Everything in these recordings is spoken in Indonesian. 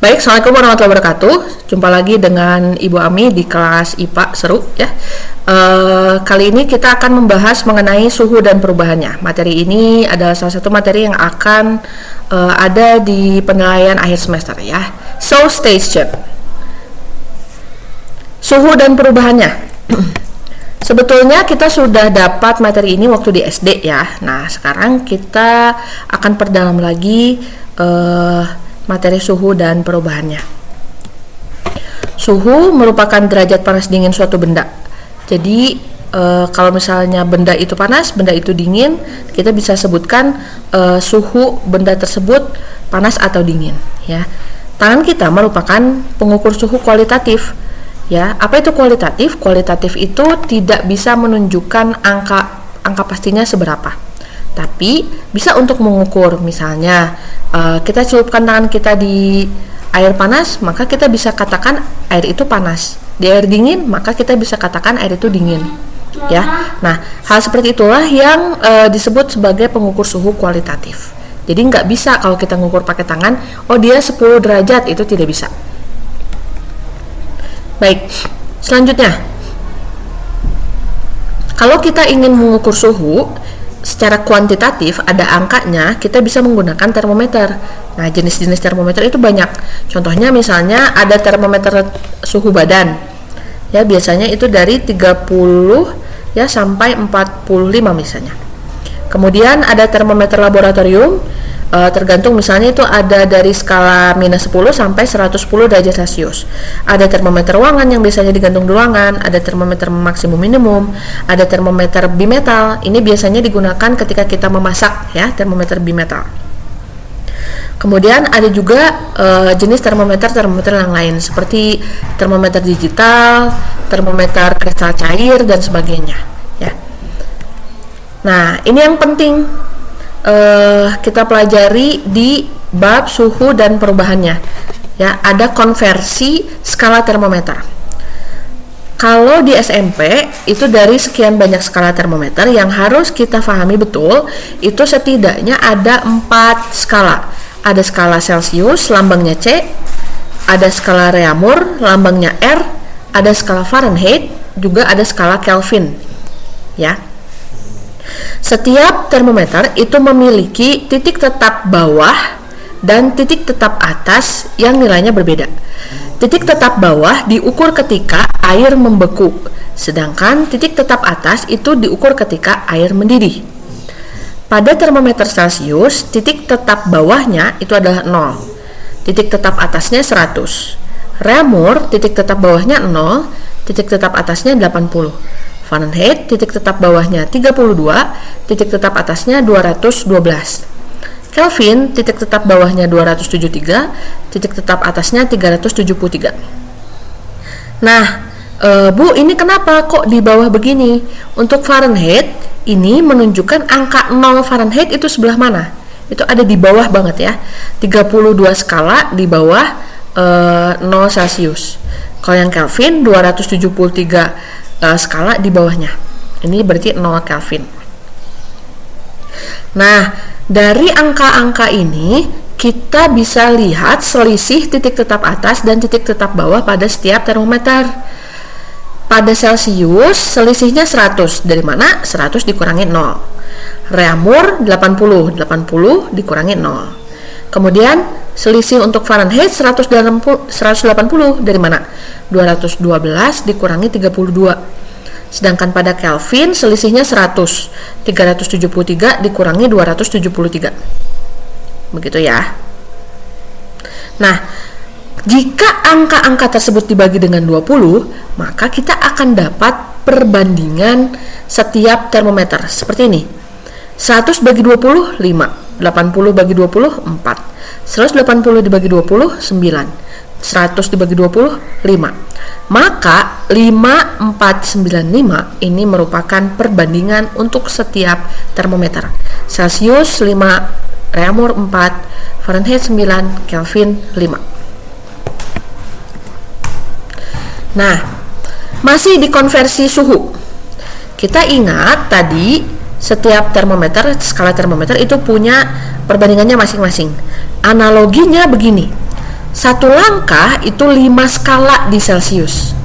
Baik, Assalamualaikum warahmatullahi wabarakatuh. Jumpa lagi dengan Ibu Ami di kelas IPA seru ya. Kali ini kita akan membahas mengenai suhu dan perubahannya. Materi ini adalah salah satu materi yang akan ada di penilaian akhir semester ya. So stay tuned. Suhu dan perubahannya. Sebetulnya kita sudah dapat materi ini waktu di SD ya. Nah, sekarang kita akan perdalam lagi materi suhu dan perubahannya. Suhu merupakan derajat panas dingin suatu benda. Jadi kalau misalnya benda itu panas, benda itu dingin, kita bisa sebutkan suhu benda tersebut panas atau dingin. Ya, tangan kita merupakan pengukur suhu kualitatif. Ya, apa itu kualitatif? Kualitatif itu tidak bisa menunjukkan angka pastinya seberapa, tapi bisa untuk mengukur. Misalnya kita celupkan tangan kita di air panas, maka kita bisa katakan air itu panas. Di air dingin, maka kita bisa katakan air itu dingin. Ya, nah hal seperti itulah yang disebut sebagai pengukur suhu kualitatif. Jadi nggak bisa kalau kita mengukur pakai tangan, oh dia 10 derajat, itu tidak bisa. Baik, selanjutnya, kalau kita ingin mengukur suhu secara kuantitatif, ada angkanya, kita bisa menggunakan termometer. Nah, jenis-jenis termometer itu banyak. Contohnya misalnya ada termometer suhu badan. Ya, biasanya itu dari 30 ya sampai 45 misalnya. Kemudian ada termometer laboratorium, tergantung misalnya itu ada dari skala minus 10 sampai 110 derajat Celcius. Ada termometer ruangan yang biasanya digantung di ruangan, ada termometer maksimum minimum, ada termometer bimetal. Ini biasanya digunakan ketika kita memasak ya, termometer bimetal. Kemudian ada juga jenis termometer yang lain seperti termometer digital, termometer kristal cair dan sebagainya ya. Nah, ini yang penting kita pelajari di bab suhu dan perubahannya ya. Ada konversi skala termometer. Kalau di SMP itu dari sekian banyak skala termometer yang harus kita pahami betul, itu setidaknya ada 4 skala. Ada skala Celcius, lambangnya C, ada skala Reaumur, lambangnya R, ada skala Fahrenheit, juga ada skala Kelvin ya. Setiap termometer itu memiliki titik tetap bawah dan titik tetap atas yang nilainya berbeda. Titik tetap bawah diukur ketika air membeku, sedangkan titik tetap atas itu diukur ketika air mendidih. Pada termometer Celcius, titik tetap bawahnya itu adalah 0, titik tetap atasnya 100. Reaumur, titik tetap bawahnya 0, titik tetap atasnya 80. Fahrenheit, titik tetap bawahnya 32, titik tetap atasnya 212. Kelvin, titik tetap bawahnya 273, titik tetap atasnya 373. Nah, Bu, ini kenapa kok di bawah begini? Untuk Fahrenheit, ini menunjukkan angka 0 Fahrenheit itu sebelah mana? Itu ada di bawah banget ya. 32 skala di bawah 0 Celcius. Kalau yang Kelvin 273 skala di bawahnya. Ini berarti 0 Kelvin. Nah, dari angka-angka ini kita bisa lihat selisih titik tetap atas dan titik tetap bawah pada setiap termometer. Pada Celcius selisihnya 100. Dari mana? 100 dikurangi 0. Reaumur 80 dikurangi 0. Kemudian selisih untuk Fahrenheit 180 dari mana? 212 dikurangi 32. Sedangkan pada Kelvin selisihnya 100. 373 dikurangi 273. Begitu ya. Nah, jika angka-angka tersebut dibagi dengan 20, maka kita akan dapat perbandingan setiap termometer seperti ini. 100 bagi 20, 5. 80 bagi 20, 4. 180 dibagi 20, 9. 100 dibagi 20, 5. Maka 5495 ini merupakan perbandingan untuk setiap termometer. Celcius 5, Reaumur 4, Fahrenheit 9, Kelvin 5. Nah, masih di konversi suhu. Kita ingat tadi setiap termometer, skala termometer itu punya perbandingannya masing-masing. Analoginya begini. Satu langkah itu 5 skala di Celcius,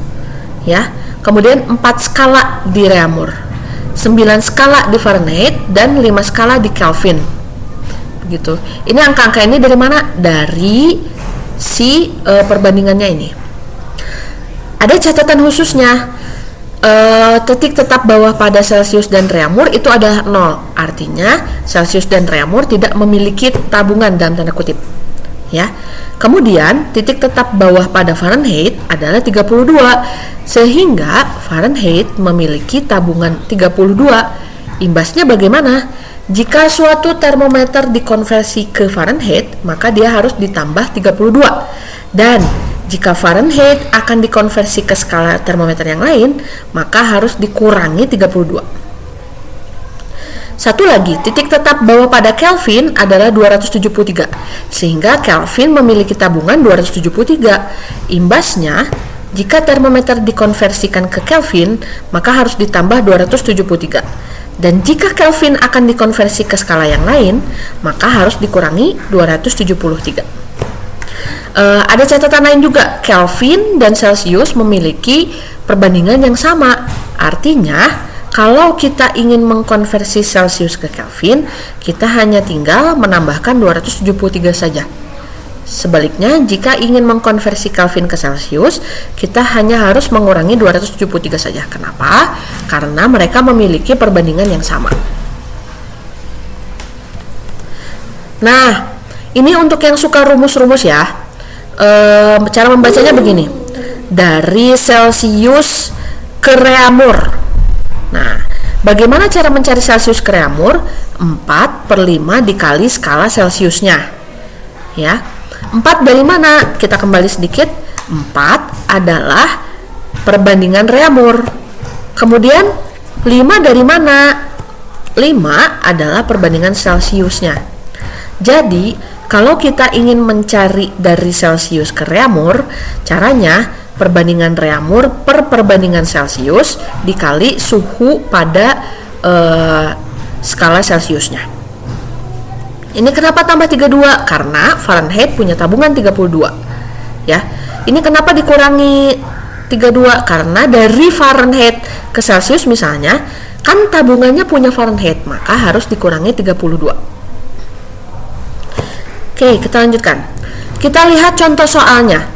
ya. Kemudian 4 skala di Reaumur, 9 skala di Fahrenheit, dan 5 skala di Kelvin. Begitu. Ini angka-angka ini dari mana? Dari si perbandingannya ini. Ada catatan khususnya. Titik tetap bawah pada Celcius dan Reaumur itu adalah 0. Artinya Celcius dan Reaumur tidak memiliki tabungan dalam tanda kutip, ya. Kemudian titik tetap bawah pada Fahrenheit adalah 32, sehingga Fahrenheit memiliki tabungan 32. Imbasnya bagaimana? Jika suatu termometer dikonversi ke Fahrenheit, maka dia harus ditambah 32. Dan jika Fahrenheit akan dikonversi ke skala termometer yang lain, maka harus dikurangi 32. Satu lagi, titik tetap bawah pada Kelvin adalah 273, sehingga Kelvin memiliki tabungan 273. Imbasnya, jika termometer dikonversikan ke Kelvin, maka harus ditambah 273. Dan jika Kelvin akan dikonversi ke skala yang lain, maka harus dikurangi 273. Ada catatan lain juga, Kelvin dan Celcius memiliki perbandingan yang sama. Artinya, kalau kita ingin mengkonversi Celcius ke Kelvin, kita hanya tinggal menambahkan 273 saja. Sebaliknya, jika ingin mengkonversi Kelvin ke Celcius, kita hanya harus mengurangi 273 saja. Kenapa? Karena mereka memiliki perbandingan yang sama. Nah, ini untuk yang suka rumus-rumus ya. Cara membacanya begini. Dari Celcius ke Reaumur. Nah, bagaimana cara mencari Celcius ke Reaumur? 4/5 dikali skala Celciusnya, ya. 4 dari mana? Kita kembali sedikit. 4 adalah perbandingan Reaumur. Kemudian 5 dari mana? 5 adalah perbandingan Celciusnya. Jadi, kalau kita ingin mencari dari Celcius ke Reaumur, caranya perbandingan Reaumur per perbandingan Celcius dikali suhu pada skala Celciusnya. Ini kenapa tambah 32? Karena Fahrenheit punya tabungan 32, ya. Ini kenapa dikurangi 32? Karena dari Fahrenheit ke Celcius misalnya, kan tabungannya punya Fahrenheit, maka harus dikurangi 32. Oke, kita lanjutkan. Kita lihat contoh soalnya.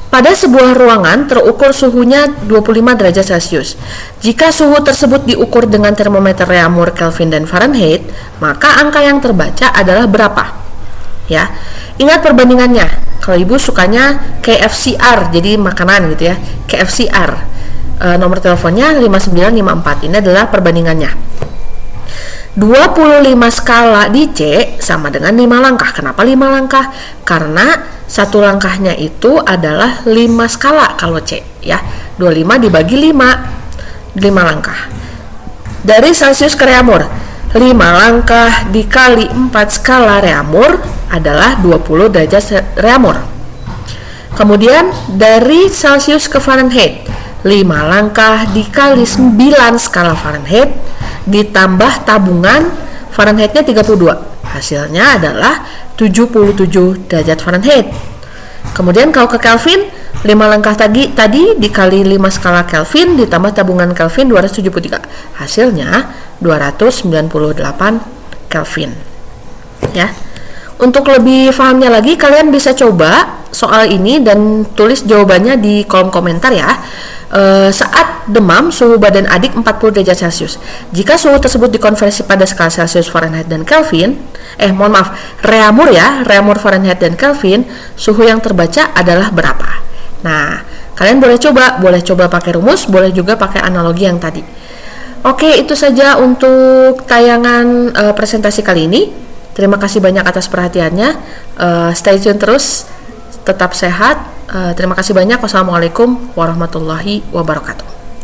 Pada sebuah ruangan terukur suhunya 25 derajat Celcius. Jika suhu tersebut diukur dengan termometer Reaumur, Kelvin, dan Fahrenheit, maka angka yang terbaca adalah berapa? Ya, ingat perbandingannya. Kalau ibu sukanya KFCR, jadi makanan gitu ya. KFCR. Nomor teleponnya 5954. Ini adalah perbandingannya. 25 skala di C sama dengan 5 langkah. Kenapa 5 langkah? Karena satu langkahnya itu adalah 5 skala kalau C, ya. 25 dibagi 5 langkah. Dari Celcius ke Reaumur, 5 langkah dikali 4 skala Reaumur adalah 20 derajat Reaumur. Kemudian dari Celcius ke Fahrenheit, 5 langkah dikali 9 skala Fahrenheit ditambah tabungan Fahrenheitnya 32. Hasilnya adalah 77 derajat Fahrenheit. Kemudian kalau ke Kelvin, 5 langkah tadi dikali 5 skala Kelvin ditambah tabungan Kelvin 273. Hasilnya 298 Kelvin. Ya. Untuk lebih pahamnya lagi, kalian bisa coba soal ini dan tulis jawabannya di kolom komentar ya. Saat demam, suhu badan adik 40 derajat Celcius. Jika suhu tersebut dikonversi pada skala Celcius, Fahrenheit, dan Kelvin, Reaumur ya, Reaumur, Fahrenheit, dan Kelvin, suhu yang terbaca adalah berapa? Nah, kalian boleh coba pakai rumus, boleh juga pakai analogi yang tadi. Oke, itu saja untuk tayangan presentasi kali ini. Terima kasih banyak atas perhatiannya. Stay tune terus, tetap sehat. Terima kasih banyak. Wassalamualaikum warahmatullahi wabarakatuh.